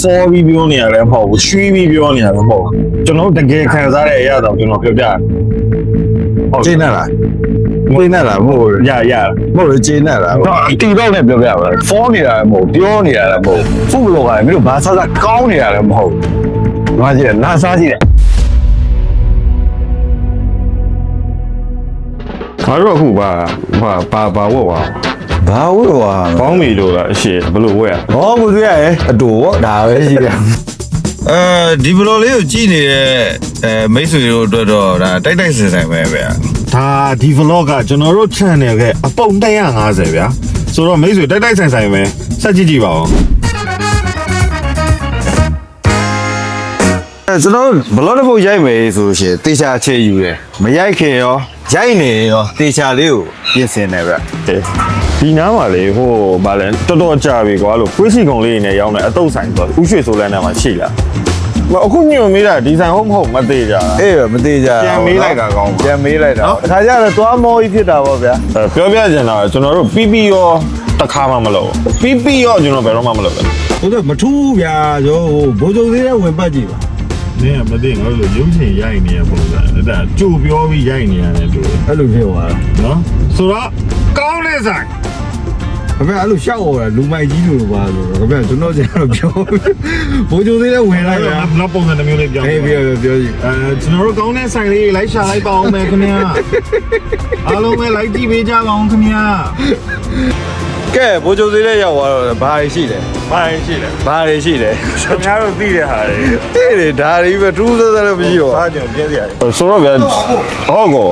4ပြီးပြောနေရတယ်မဟုတ်ဘူး3ပြီးပြောနေရတယ်မဟုတ်ကျွန်တော်တကယ်ခံစားတဲ့အရာတော့ကျွန်တော်ပြောပြကျင်းနဲ့လားကျင်းနဲ့လားမဟုတ်ရမဟုတ်ကျင်းနဲ့လားတီတော့နဲ့ပြောပြပါ4နေတာမဟုတ်ပြောနေတာလည်းမဟုတ်ဖုတ်လောကလည်းမင်းတို့ဘာစားကောင်းနေတာလည်းမဟုတ်ငါကြည့်နားစားကြည့်ငါတို့အခုဘာဝတ်ပါဘာဝတ်ပါကောင်းပြီလို့လားအရှိဘယ်လိုဝတ်ရဟောကိုတွေ့ရဲအတူဒါပဲရှိတယ်ဒီဘလော်လေးကိုကြည့်နေတဲ့မိတ်ဆွေတို့အတွက်တော့ဒါတိုက်ဆင်ဆိုင်ပဲဗျာဒါဒီ vlog ကကျွန်တော်တို့ channel ရဲ့အပုံ150ဗျာဆိုတော့မိတ်ဆွေတိုက်ဆိုင်ပဲဆက်ကြည့်ပါဦးကျွန်တော်ဘလော့တစ်ပုတ်ရိုက်မယ်ဆိုလို့ရှိရင်တေချာချေယူတယ်မရိုက်ခင်ရောရိုက်နေရောတေချာလေးကိုပြင်ဆင်တယ်ဗျဒီနားမှာလေဟိုဗာလဲတော်ကြာပြီကွာလို့ကွေးစီကုံလေးနေရောက်နေအတုတ်ဆိုင်ဆိုဥရွှေဆိုလန်းထဲမှာရှိလားအခုညွန်မေးတာဒီဆိုင်ဟုတ်မဟုတ်မသေးကြအေးမသေးကြပြန်မေးလိုက်တာကောင်းပြန်မေးလိုက်တာအခါကျတော့သွားမောကြီးဖြစ်တာပေါ့ဗျာပြောပြချင်တာကျွန်တော်တို့ပြီးရောတခါမှမလုပ်ပြီးရောကျွန်တော်ဘယ်တော့မှမလုပ်ဘူးဟုတ်တယ်မထူးဗျာရောဟိုဘိုးချုပ်သေးတဲ့ဝင်ပတ်ကြည့်ပါနင်းမသိငါတို့ရုပ်ရှင်ရိုက်နေရပုံစံအဲ့ဒါကြိုပြောပြီးရိုက်နေရတယ်သူအဲ့လိုဖြစ်သွားတာနော်ဆိုတော့ကောင်းတဲ့ဆိုင်ခင်ဗျအဲ့လိုရှောက်ဟောတာလူမိုက်ကြီးလို့ပါလို့ခင်ဗျကျွန်တော်ကျတော့ပြောဘိုးကျိုးသေးတဲ့ဝင်လိုက်ဗျာနောက်ပုံစံတစ်မျိုးလေးပြောကြည့်ပြောကြည့်ကျွန်တော်တို့ကောင်းတဲ့ဆိုင်လေးလိုက်ရှာလိုက်ပါအောင်မယ်ခင်ဗျာအားလုံးပဲလိုက်ကြည့်ပေးကြပါအောင်ခင်ဗျာကဲဘိုးကျိုးသေးတဲ့ရောက်သွားတော့ဘာတွေရှိလဲခင်ဗျားတို့သိတဲ့ဟာတွေတယ်ဒါတွေပဲထူးဆန်းဆန်းလည်းမရှိတော့အားကြောင့်ပြင်းစရာဆိုတော့ဗျာဟုတ်ကော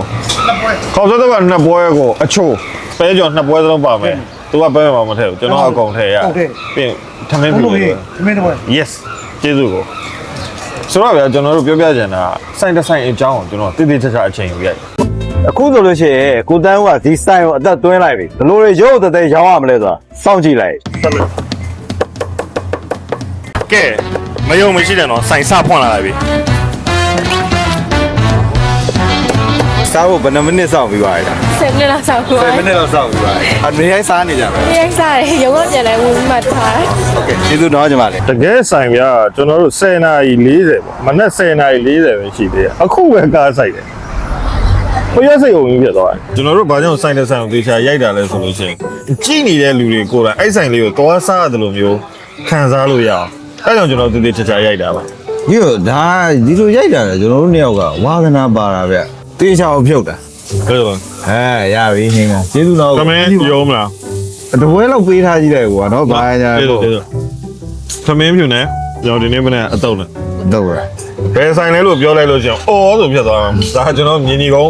ခေါင်းစားတော့နှစ်ပွဲကိုအချိုးပဲကြော်နှစ်ပွဲစလုံးပါမယ်သူကပဲမှာမထည့်ဘူးကျွန်တော်အကုန်ထည့်ရပြင်ထမင်းပြလို့ထမင်းတော့ yes ကျေးဇူးကိုဆိုတော့ဗျာကျွန်တော်တို့ပြောပြချင်တာစိုင်းတစ်ဆိုင်အကြောင်းကိုကျွန်တော်တိတိကျကျအချိန်ယူရိုက်အခုဆိုလို့ရှိရင်ကိုတန်းကဒီဆိုင်ကိုအသက်သွင်းလိုက်ပြီဘလို့ရုပ်တဲ့ရောင်းရမလဲဆိုတာစောင့်ကြည့်လိုက်ကဲမယုံမရှိတယ်နော်စိုင်းစဖွင့်လာပြီစားဖို့ဘယ်နှမိနစ်စောင့်ပြီးပါလဲ10မိနစ်လောက်စောင့်ပြီးပါ10မိနစ်လောက်စောင့်ပြီးပါအနေရိုက်စားနေကြမယ်နေရိုက်စားတယ်ရုံးတော့ပြန်လဲဝင်မှတ်ထားတယ်โอเคကျေးဇူးတော်ကြပါလေတကယ်ဆိုင်ဗျာကျွန်တော်တို့10:40ပေါ့မနက်10:40ပဲရှိသေးတယ်အခုပဲကားဆိုင်တယ်ဘယ်ရစိတ်ုံကြီးဖြစ်သွားတယ်ကျွန်တော်တို့ဘာကြောင့်ဆိုင်တဲ့ဆိုင်ကိုသေချာရိုက်တာလဲဆိုလို့ရှိရင်ကြည့်နေတဲ့လူတွေကိုယ်တိုင်အဲ့ဆိုင်လေးကိုသွားစားရတယ်လို့မျိုးခံစားလို့ရအောင်အဲ့ကြောင့်ကျွန်တော်သေချာရိုက်တာပါညဒါဒီလိုရိုက်တာလေကျွန်တော်တို့နှစ်ယောက်ကဝါသနာပါတာဗျတေချာကိုဖြုတ်တာဘယ်လိုရပြီဟင်းကကျေးဇူးတော်သမင်းရုံးမလားတပွဲလောက်ပေးထားကြည့်လိုက်ကွာနော်ဘာညာပေါ့သမင်းဖြူနေကျွန်တော်ဒီနေ့မနေ့အတုံးနဲ့တော့ဘယ်ဆိုင်လဲလို့ပြောလိုက်လို့ရှင်အော်ဆိုဖြစ်သွားမှာဒါကျွန်တော်မြင်းကြီးကုန်း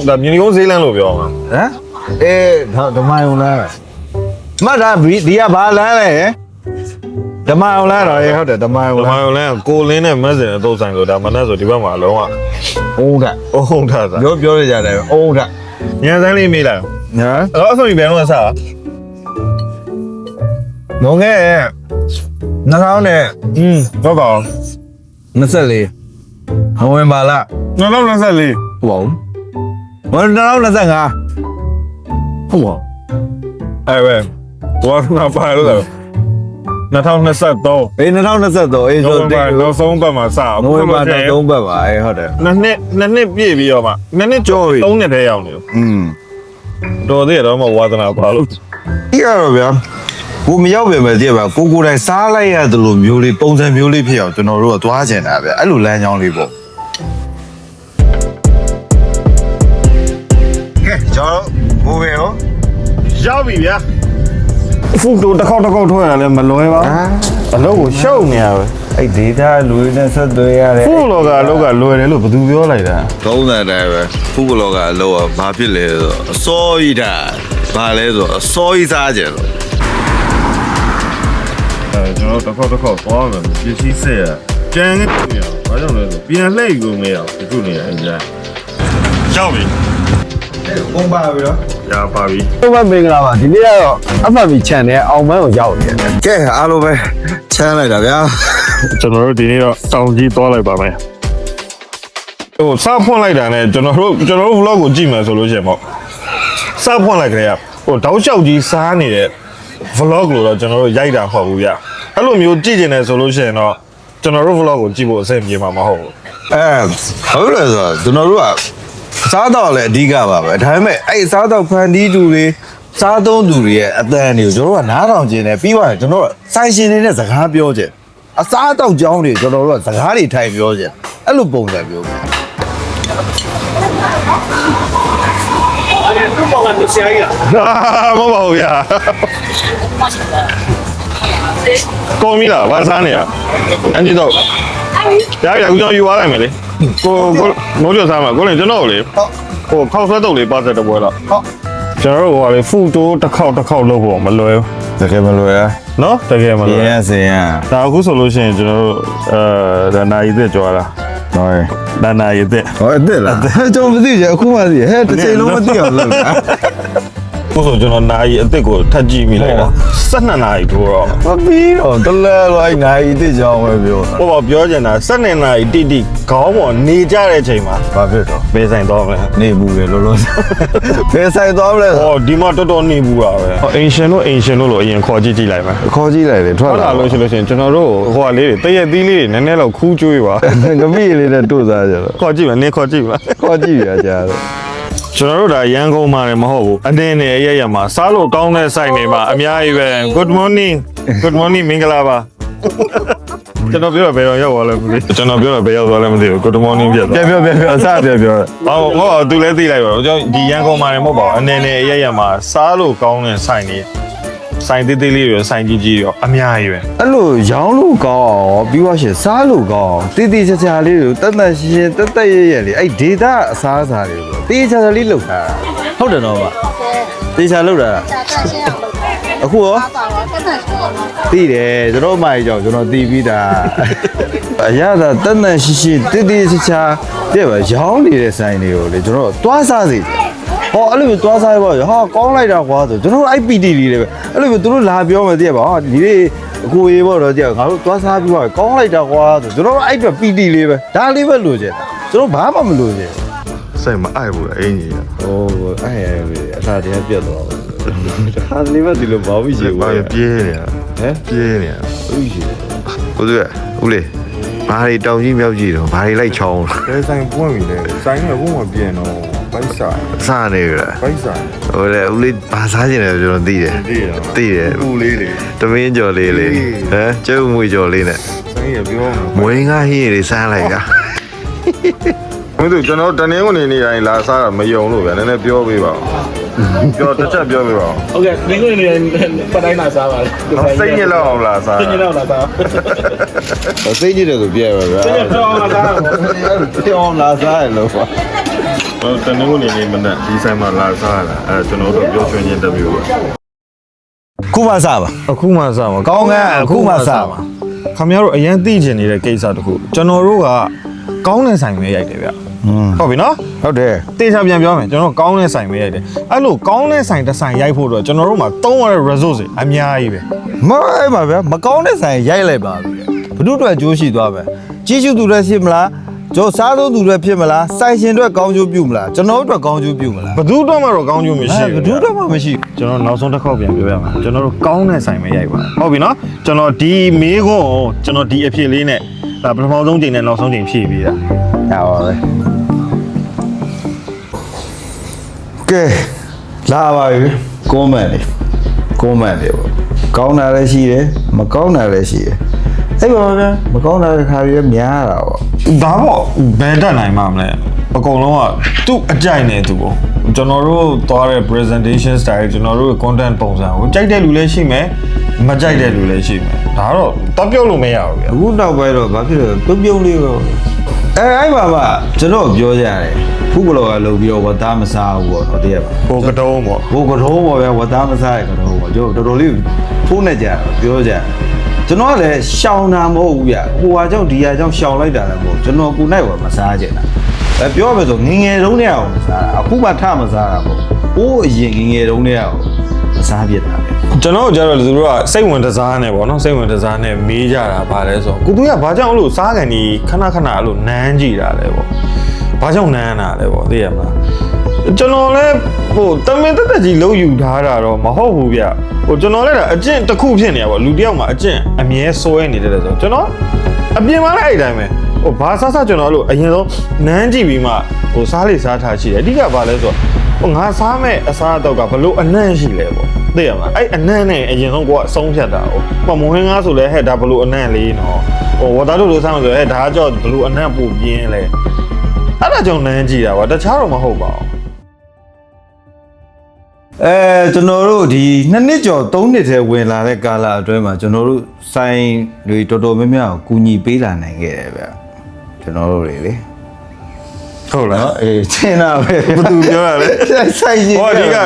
ဈေးလန်းလို့ပြောမှာဟမ်ဓမ္မယုံလားမှတ်တာဒီကဘာလန်းလဲဓမ္မယုံလားတော့ဟုတ်တယ်ဓမ္မယုံလန်းကိုလင်းနဲ့မက်စင်အတုံးဆိုင်ဆိုတာမနက်ဆိုဒီဘက်မှာအလုံးဝအုံးထသာပြောရကြတယ်အုံးထညဆိုင်လေးမေးလိုက်ညာအဲ့အဆုံးဘယ်တော့စားငုံခဲ့2000နဲ့တော့ကော24ဝင်ပါလား2024ဟုတ်ပါဘူး2025ဟုတ်ပါအဲ့ပဲဘာမှမပါလို့2023အေး2023အေးဆိုတော့နောက်ဆုံးပတ်မှာစအောင်နိုဝင်ဘာနောက်ဆုံးပတ်ပါအေးဟုတ်တယ်နှစ်ပြည့်ပြီးတော့မှနှစ်ကျော်3နှစ်တည်းရောက်နေလို့တော်သေးတော့မှဝါသနာပါလို့ဒီကတော့ဗျာကိုမရောက်ပဲတည်းပါကိုတိုင်စားလိုက်ရတယ်လို့မျိုးလေးပုံစံမျိုးလေးဖြစ်အောင်ကျွန်တော်တို့ကသွားကျင်တာဗျအဲ့လိုလမ်းကြောင်းလေးပေါ့ကဲကျွန်တော်ဘူပဲရောရောက်ပြီဗျာဖုန်းတော့တစ်ခေါက်ထွက်ရလဲမလွယ်ပါအလုပ်ကိုရှုပ်နေရပဲအဲ့ data လူတွေနဲ့ဆက်သွယ်ရတယ်ဖုန်းလောကအလုပ်ကလွယ်တယ်လို့ဘယ်သူပြောလိုက်တာသုံးတယ်တယ်ပဲဖုန်းလောကအလုပ်ကဘာဖြစ်လဲဆိုတော့အစောကြီးတာဘာလဲဆိုတော့အစောကြီးစားကြတယ်ကျွန်တော်တစ်ခေါက်သွားမယ်ပစ္စည်းဆက်ရကြံခဲ့ပြရဘာကြောင့်လဲဆိုပြန်လှည့်ယူမရအောင်ဒီလိုနေအကြရောက်ပြီပုံပါပြီတော့ရပါပြီပုံမင်္ဂလာပါဒီနေ့ကတော့ FB channel အောင်မန်းကိုရောက်နေတယ်ကဲအားလုံးပဲချမ်းလိုက်တာဗျာကျွန်တော်တို့ဒီနေ့တော့တောင်ကြီးသွားလိုက်ပါမယ်ဟိုစဖွင့်လိုက်တာနဲ့ကျွန်တော်တို့ vlog ကိုကြည့်မယ်ဆိုလို့ရှိရင်ပေါ့စဖွင့်လိုက်ကြရဟိုတောက်လျှောက်ကြီးစားနေတဲ့ vlog လို့တော့ကျွန်တော်တို့ရိုက်တာမဟုတ်ဘူးဗျအဲ့လိုမျိုးကြည့်ကျင်တယ်ဆိုလို့ရှိရင်တော့ ကျွန်တော်တို့ vlog ကိုကြည့်ဖို့အဆင်ပြေမှာမဟုတ်ဘူး ဟုတ်လဲဆိုတော့ကျွန်တော်တို့ကစားတော့လည်းအဓိကပါပဲဒါပေမဲ့အဲ့စားတော့ဖန်တီးသူတွေစားသုံးသူတွေရဲ့အတန်တွေကိုကျွန်တော်တို့ကနားထောင်ခြင်းနဲ့ပြီးသွားရင်ကျွန်တော်တို့ဆိုင်ရှင်တွေနဲ့စကားပြောခြင်းအစားတော့ကြောင်းတွေကျွန်တော်တို့ကစကားတွေထိုင်ပြောခြင်းအဲ့လိုပုံစံမျိုး မဟုတ်ပါဘူးဗျာကောင်းပြီလားဘာစားနေရအန်တီတော့ရရဦးကြောင့်ယူသွားလိုက်မယ်လေကိုမိုးကျော်စားမှာကိုလည်းကျွန်တော်လေဟိုခောက်ဆွဲတုပ်လေးပါသက်တပွဲတော့ဟုတ်ကျွန်တော်တို့ဟိုလေဖူတိုးတစ်ခေါက်လုပ်ဖို့မလွယ်ဘူး တကယ်မလွယ်လား နော်တကယ်မလွယ် ရစင်ရ ဒါအခုဆိုလို့ရှိရင်ကျွန်တော်တို့ဒါနာရီသက်ကြွားလာ ဟုတ် ဒါနာရီသက် ဟောအဲ့လားကျွန်တော်မသိကြအခုမှသိဟဲ့တစ်ချိန်လုံးမသိအောင်လုပ်တာ ကိုဆိုကျွန်တော်နာရီအစ်စ်ကိုထပ်ကြည့်မိလိုက်တာ12နာရီထိုးတော့ မပြီးတော့တလဲလိုင်းနိုင်သိကြောင်းပဲပြောတာ ဟိုပြောချင်တာ12နာရီတိခေါင်းပေါ်နေကြတဲ့အချိန်မှာ ဘာဖြစ်တော့ ဘေးဆိုင်တော့မယ် နေဘူးလေလောလောဖယ်ဆိုင်သွားမလဲ ဟောဒီမှာတော်တော်နေဘူးတာပဲအင်ရှင်တို့လို့အရင်ခေါ်ကြည့်လိုက်မယ် ခေါ်ကြည့်လိုက်လေထွက် ဟုတ် လာ လားလို့ရှိလို့ရှိရင်ကျွန်တော်တို့ဟိုကလေးတွေတရက်သီးလေးတွေနည်းနည်းတော့ခူးကျွေးပါ ငပိလေးနဲ့တို့စားကြတော့ ခေါ်ကြည့်မယ်နင်းခေါ်ကြည့်ပါ ခေါ်ကြည့်ရကြတော့ ကျွန်တော်တို့ဒါရန်ကုန်မှာလည်းမဟုတ်ဘူးအနေနဲ့အရရမှာစားလို့ကောင်းတဲ့ဆိုင်တွေမှာအများကြီးပဲ Good morning မင်္ဂလာပါကျွန်တော်ပြောတော့ဘယ်တော့ရောက်သွားလဲမသိကျွန်တော်ပြောတော့ဘယ်ရောက်သွားလဲမသိဘူး Good morning ပြတ်သွား ပြောအစပြော ဟောငါသူလည်းသိလိုက်ပါတော့ကျွန်တော်ဒီရန်ကုန်မှာလည်းမဟုတ်ပါဘူးအနေနဲ့အရရမှာစားလို့ကောင်းတဲ့ဆိုင်တွေဆိုင်သေးသေးလေးတွေဆိုင်ကြီးကြီးရောအများကြီးပဲ အဲ့လိုရောင်းလို့ကောင်းအောင်ပြီးွားရှင်စားလို့ကောင်းအောင်တည်တည်ချာချာလေးကိုတက်တက်ရှင်းရှင်းတက်တက်ရရလေးအဲ့ဒေတာအစားအစာတွေကိုတည်ချာချာလေးလုပ်တာဟုတ်တယ်တော့ဗျတည်ချာလုပ်တာအခုရောတည်တယ်ကျွန်တော်မိုက်ကြောင့်ကျွန်တော်တည်ပြီးတာအရသာတက်တက်ရှင်းရှင်းတည်တည်ချာချာတဲ့ပါရောင်းနေတဲ့ဆိုင်တွေကိုလေကျွန်တော်တွားစားစီဟောအဲ့လိုမျိုးသွားစားရပါရောဟာကောင်းလိုက်တာကွာဆိုကျွန်တော်တို့ IPD လေးတွေပဲအဲ့လိုမျိုးသူတို့လာပြောမှသိရပါဟာဒီလေးအကိုရေးပေါ့တော့ကြည့်ငါတို့သွားစားပြီးတော့ကောင်းလိုက်တာကွာဆိုကျွန်တော်တို့အဲ့အတွက် PD လေးပဲဒါလေးပဲလိုချင်ကျွန်တော်ဘာမှမလိုချင် စိတ်မအိုက်ဘူးအင်ကြီး ဟိုအဲ့ရပဲအသာတရားပြတ်သွားပါဒါလေးပဲဒီလိုဘာမှရှိဘူး ဘာပြေးနေတာ ဟမ် ပြေးနေတာ ဥရှိ ဦးလေးဦးလေးဘာတွေတောင်ကြီးမြောက်ကြီးတော့ဘာတွေလိုက်ချောင်း ဘယ်ဆိုင်ပွင့်ပြီလဲဆိုင်ကအခုမှပြင်တော့ဘိုက်ဆိုင် စနေပြီလား ဘိုက်ဆိုင် ဟိုလေဦးလေးဘာစားကျင်တယ်ကျွန်တော်သိတယ် သိရ သိတယ် ဦးလေးလေ တမင်းကြော်လေးလေဟမ်ကျုပ်မွေကြော်လေးနဲ့ ဆိုင်ရပြောမှာ မွေးငါဟင်းတွေစားလိုက်က မင်းတို့ကျွန်တော်တနင်္ဂနွေနေ့တိုင်းလာစားတာမယုံလို့ဗျာနည်းနည်းပြောပေးပါဦးပြောတစ်ချက်ပြောပေးပါဦး ဟုတ်ကဲ့မင်းတို့နေပတ်တိုင်းလာစားပါလေ စိတ်ညစ်လောက်အောင်လာစား စိတ်ညစ်လောက်လာစား သိညစ်တယ်ဆိုပြရပါဗျာ စိတ်ညစ်တော့လာစားတော့ ပြောင်းလာစားရလို့ပါ တနင်္ဂနွေနေ့မနက်ဒီဆိုင်မှာလာစားတာအဲကျွန်တော်တို့ပြောချင်ခြင်းတစ်မျိုးပဲ ခုမှစားပါ အခုမှစားမှာ ကောင်းကန်းအခုမှစားပါ ခင်ဗျားတို့အရင်သိချင်နေတဲ့ကိစ္စတခုကျွန်တော်တို့ကကောင်းတဲ့ဆိုင်ပဲရိုက်တယ်ဗျဟုတ်ပြီနော် ဟုတ်တယ် တေချာပြန်ပြောမယ်ကျွန်တော်ကောင်းတဲ့ဆိုင်ပဲရိုက်တယ်အဲ့လိုကောင်းတဲ့ဆိုင်တစ်ဆိုင်ရိုက်ဖို့တော့ကျွန်တော်တို့မှာသုံးရတဲ့ resource တွေအများကြီးပဲ မအဲ့ပါဗျာမကောင်းတဲ့ဆိုင်ရိုက်လိုက်ပါပြီဘု து အတွက်အကျိုးရှိသွားမယ်ကြီးစုသူတွေဖြစ်မလားကျော်စားသုံးသူတွေဖြစ်မလားဆိုင်ရှင်တွေကောင်းကျိုးပြုမလားကျွန်တော်တို့အတွက်ကောင်းကျိုးပြုမလား ဘယ်သူတော့မှတော့ကောင်းကျိုးမရှိ ဘ ဘူး သူတော့မှမရှိ ကျွန်တော်နောက်ဆုံးတစ်ခေါက်ပြန်ပြောရမှာကျွန်တော်တို့ကောင်းတဲ့ဆိုင်ပဲရိုက်ပါဟုတ်ပြီနော်ကျွန်တော်ဒီမေးခွန်းကိုကျွန်တော်ဒီအဖြစ်လေးနဲ့ဒါပထမဆုံးချိန်နဲ့နောက်ဆုံးချိန်ဖြည့်ပေးတာ ရပါပဲကဲလာပါပြီကွန်မန့်လေးပေါ့ကောင်းတာလည်းရှိတယ်မကောင်းတာလည်းရှိတယ်အဲ့ပါဗျာမကောင်းတာခါပြီးများတာပေါ့ ဒါပေါ့ဘယ်တက်နိုင်မှာမလဲအကုန်လုံးကသူ့အကြိုက်နဲ့သူပေါ့ကျွန်တော်တို့သွားတဲ့ presentation style ကျွန်တော်တို့ content ပုံစံကိုကြိုက်တဲ့လူလည်းရှိမယ်မကြိုက်တဲ့လူလည်းရှိမယ်ဒါတော့တော့ပြုတ်လို့မရဘူးဗျာ အခုနောက်ပိုင်းတော့ဘာဖြစ်လဲပြုံးလေးပေါ့အဲ့ပါပါကျွန်တော်ပြောကြတယ်ဖူးဘလောကလုပ်ပြီးတော့ဝတ်သားမစားဘူးပေါ့နော်တကယ်ပါ ဟိုကတုံးပေါ့ ဘိုးကတော်ပေါ့ဗျာဝတ်သားမစားရကတော့ပေါ့ကျွန်တော်တော်တော်လေးဖိုးနေကြပြောကြကျွန်တော်ကလည်းရှောင်တာမဟုတ်ဘူးဗျဟိုဟာကြောင့်ဒီဟာကြောင့်ရှောင်လိုက်တာလည်းမဟုတ်ကျွန်တော်ကိုယ်နဲ့ကမစားကြတာပြောမယ်ဆိုငငယ်တုန်းတည်းအောင်မစားတာအခုမှထမစားတာပေါ့ဟိုးအရင်ငငယ်တုန်းတည်းအောင်မစားပြစ်တာလေ ကျွန်တော်ကြတော့သူတို့ကစိတ်ဝင်တစားနဲ့ပေါ့နော်စိတ်ဝင်တစားနဲ့မေးကြတာဗါလဲဆိုကိုသူကဘာကြောင့်လို့စားကန်ဒီခဏခဏအဲ့လိုနမ်းကြည့်တာလဲပေါ့ဘာကြောင့်နမ်းတာလဲပေါ့သိရမလားကျွန်တော်လည်းဟိုတမင်တက်တက်ကြီးလုံးယူထားတာတော့မဟုတ်ဘူးဗျဟိုကျွန်တော်လည်းအကျင့်တစ်ခုဖြစ်နေရပေါ့လူတယောက်မှာအကျင့်အမြဲစွဲနေတယ်ဆိုတော့ကျွန်တော် အပြင်မှာလည်းအဲ့တိုင်းပဲဟိုဘာစားကျွန်တော်အဲ့လိုအရင်ဆုံးနန်းကြည့်ပြီးမှဟိုစားလေစားထားရှိတယ်အဓိကဘာလဲဆိုတော့ဟိုငါစားမဲ့အစားအသောက်ကဘလို့အနှံ့ရှိလဲပေါ့သိရမလားအဲ့အနှံ့နဲ့အရင်ဆုံးကိုကအဆုံးဖြတ်တာဟိုမမွေးငါဆိုလဲဟဲ့ဒါဘလို့အနှံ့လေးနော်ဟိုဝတ်သားတို့လိုစားမှဆိုဟဲ့ဒါကြောင့်ဘလို့အနှံ့ပို့ပြင်းလဲအဲ့ဒါကြောင့်နန်းကြည့်တာပါတခြားတော့မဟုတ်ပါဘူးကျွန်တော်တို့ဒီ2နှစ်ကျော်3နှစ်ထဲဝင်လာတဲ့ကာလအတွင်းမှာကျွန်တော်တို့ဆိုင်တွေတော်တော်များများကိုကူညီပေးလာနိုင်ခဲ့တယ်ဗျကျွန်တော်တို့တွေလေဟုတ်လားအေးရှင်းတာပဲဘယ်သူပြောရလဲဆိုင်ရှင်ဟောအဓိက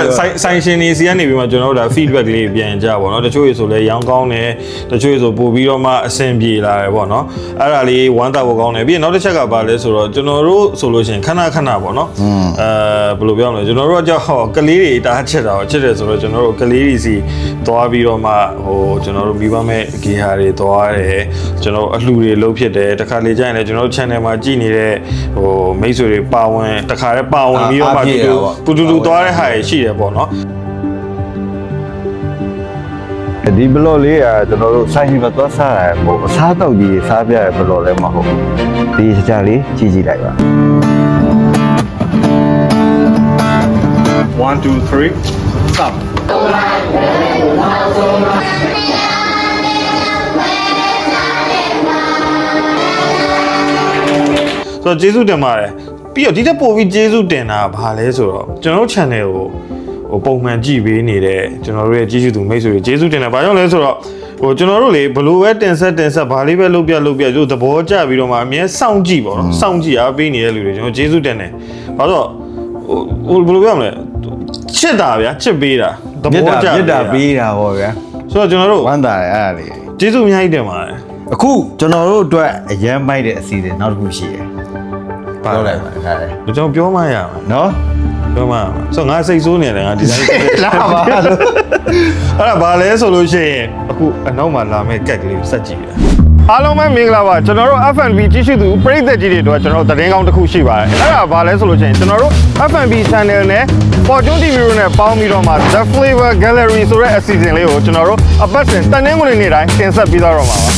ဆိုင်ရှင်နေစီကနေပြီးမှကျွန်တော်တို့ဒါ feedback လေးပြန်ကြပါတော့တချို့ရေဆိုလဲရောင်းကောင်းတယ်တချို့ရေဆိုပို့ပြီးတော့မှအဆင်ပြေလာတယ်ပေါ့နော်အဲ့ဒါလေးဝမ်းသာဖို့ကောင်းတယ်ပြီးရင်နောက်တစ်ချက်ကဘာလဲဆိုတော့ကျွန်တော်တို့ဆိုလို့ရှိရင်ခဏခဏပေါ့နော်ဘယ်လိုပြောမလဲကျွန်တော်တို့ကကြောက်ကလေးတွေတားချစ်တာချစ်တယ်ဆိုတော့ကျွန်တော်တို့ကလေးတွေစီသွားပြီးတော့မှဟိုကျွန်တော်တို့မိဘမဲ့ဂေဟာတွေသွားတယ်ကျွန်တော်အလှူတွေလုပ်ဖြစ်တယ်တခါလေကြာရင်လည်းကျွန်တော်တို့ channel မှာကြည့်နေတဲ့ဟိုမိတ်ဆွေတွေပါဝင်တခါတည်းပါဝင်ပြီးတော့မှပူတူသွားတဲ့ဟာရှိတယ်ပေါ့နော်ဒီဘလော့လေးကကျွန်တော်တို့ဆိုင်မှာသွားစားရတယ်ပေါ့အစားတောက်ကြီးစားပြရဘလော့လည်းမဟုတ်ဒီချာလေးကြည့်ကြည့်လိုက်ပါ1 2 3 stop ဆိုတော့ကျေးဇူးတင်ပါတယ်ပြီးတော့ဒီတက်ပို့ပြီးကျေးဇူးတင်တာဘာလဲဆိုတော့ကျွန်တော်တို့ channel ကိုဟိုပုံမှန်ကြည့်ပေးနေတဲ့ကျွန်တော်တို့ရဲ့ကြီးစုသူမိတ်ဆွေတွေကျေးဇူးတင်တယ်ဘာကြောင့်လဲဆိုတော့ဟိုကျွန်တော်တို့လေဘလို့ပဲတင်ဆက်ဘာလေးပဲလုပ်ပြသူသဘောကျပြီးတော့မှအမြဲစောင့်ကြည့်ပေါ့နော်စောင့်ကြည့်အားပေးနေတဲ့လူတွေကျွန်တော်ကျေးဇူးတင်တယ်ဘာလို့ဟိုဘယ်လိုပြောမလဲချစ်တာဗျာချစ်ပေးတာသဘောကျမြတ်တာပေးတာပေါ့ဗျာဆိုတော့ကျွန်တော်တို့ဝမ်းသာတယ်အဲ့ဒါလေးကျေးဇူးအများကြီးတင်ပါတယ်အခုကျွန်တော်တို့အတွက်အရန်မိုက်တဲ့အစီအစဉ်နောက်တစ်ခုရှိတယ်ပြောလိုက်ပါခါတယ်ကျွန်တော်ပြောမှရမှာနော်ပြောမှဆိုငါစိတ်ဆိုးနေတယ်ငါဒီတိုင်းလာပါလို့အဲ့ဒါဘာလဲဆိုလို့ရှိရင်အခုအနောက်မှာလာမဲ့ကက်ကလေးကိုစက်ကြည့်တယ်အားလုံးပဲမင်္ဂလာပါကျွန်တော်တို့ FNB ကြည့်ရှုသူပရိသတ်ကြီးတွေအတွက်ကျွန်တော်တို့သတင်းကောင်းတစ်ခုရှိပါတယ်အဲ့ဒါဘာလဲဆိုလို့ရှိရင်ကျွန်တော်တို့ FNB Channel နဲ့ Fortune TV တို့နဲ့ပေါင်းပြီးတော့မှ The Flavor Gallery ဆိုတဲ့အစီအစဉ်လေးကိုကျွန်တော်တို့အပတ်စဉ်တနင်္ဂနွေနေ့တိုင်းတင်ဆက်ပေးသွားတော့မှာပါ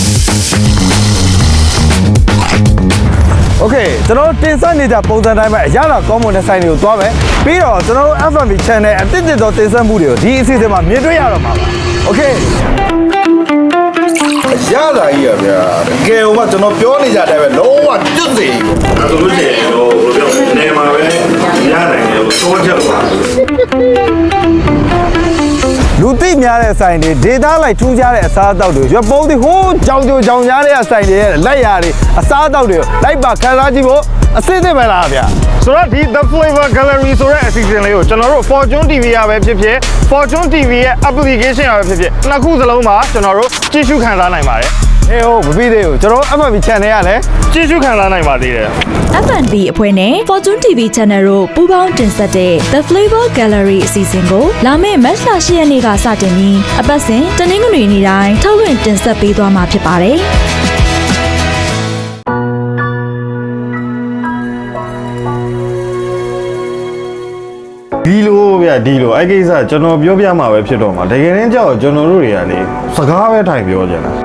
โอเคကျွန်တော်တင်ဆက်နေကြပုံစံတိုင်းမှာအရသာကောင်းမွန်တဲ့ဆိုင်တွေကိုတွားမယ်ပြီးတော့ကျွန်တော်တို့ FNB Channel အသစ်တော်တင်ဆက်မှုတွေကိုဒီအစီအစဉ်မှာမြင်တွေ့ရတော့မှာပါโอเคရလာကြီးရဗျာတကယ်ဟိုကကျွန်တော်ပြောနေကြတယ်ပဲလုံးဝကျွတ်စေဒါဆိုလို့ရှိရင်ဟိုဘယ်လိုပြောနေမှာပဲရနိုင်တယ်ဟိုစိုးချက်ပါလူသိများတဲ့ဆိုင်တွေဒေတာလိုက်ထူးခြားတဲ့အစားအသောက်တွေရွက်ပုံးတွေဟိုးကြောင်ကြောင်ကြားတဲ့ဆိုင်တွေရဲ့လက်ရာတွေအစားအသောက်တွေလိုက်ပါခန်းစားကြည့်ဖို့အစစ်အသစ်ပဲလားဗျာဆိုတော့ဒီ The Flavor Gallery ဆိုတဲ့အစီအစဉ်လေးကိုကျွန်တော်တို့ Fortune TV ရပဲဖြစ်ဖြစ် Fortune TV ရဲ့ application ရပဲဖြစ်ဖြစ်နှစ်ခုစလုံးမှာကျွန်တော်တို့ကြည့်ရှုခံစားနိုင်ပါတယ်အေးဟုတ်မပြီးသေးဘူးကျွန်တော် FNB Channel ရလဲကြည့်ရှုခံစားနိုင်ပါသေးတယ် FNB အဖွဲ့နဲ့ Fortune TV Channel တို့ပူးပေါင်းတင်ဆက်တဲ့ The Flavor Gallery အစီအစဉ်ကိုလာမယ့်မတ်လ 10 ရက်နေ့ကစတင်ပြီးအပတ်စဉ်တနင်္ဂနွေနေ့တိုင်းထုတ်လွှင့်တင်ဆက်ပေးသွားမှာဖြစ်ပါတယ်ဒီလိုဗျဒီလိုအဲ့ကိစ္စကျွန်တော်ပြောပြမှာပဲဖြစ်တော့မှာတကယ်တမ်းကြောက်ကျွန်တော်တို့တွေကလေစကားပဲထိုင်ပြောကြတာ